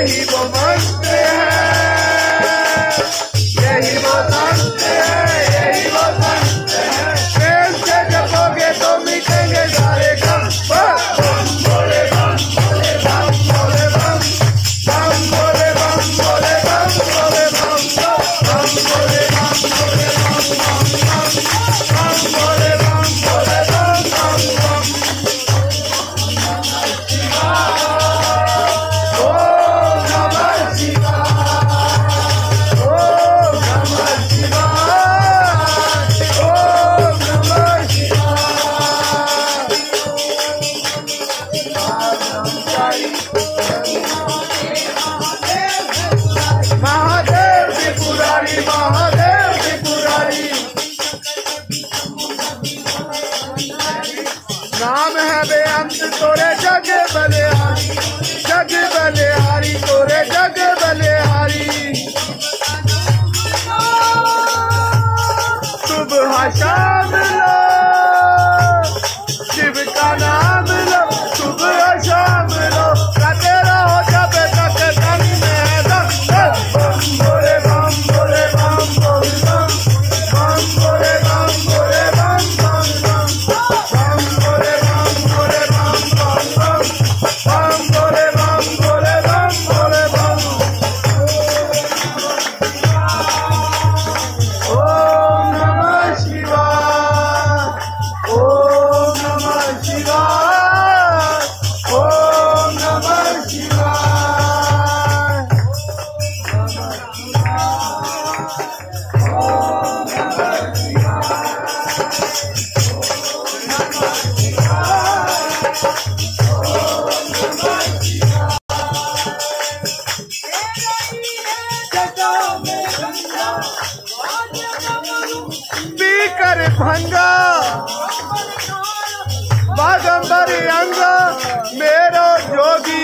यही वो मंत्र है, यही वो मंत्र है, यही वो मंत्र है। प्रेम से जपोगे तो मिटेंगे सारे गम। बम भोले बम भोले बम भोले बम, बम भोले बम भोले बम भोले बम, बम भोले बम भोले बम बम बम, बम भोले बम भोले बम बम बम। ओम नमः शिवाय, ओम नमः शिवाय, ओम नमः शिवाय। महादेव त्रिपुरारी, महादेव त्रिपुरारी, नाम है बेअंत तोरे जग बलिहारी, जग बलिहारी तोरे जग बलिहारी। सुबह शाम लो शिव का नाम लो, सुबह शाम लो, गाते रहो जब तक तन में दम। बम भोले बम भोले बम भोले बम, बम भोले बम भोले बम बम बम, बम भोले बम भोले बम बम बम, बम भोले बम भोले बम भोले बम। ओम नमः शिवाय, ओम नमः शिवाय, ओम नमः शिवाय। पीकर भंगा बागंबरी अंग मेरो जोगी।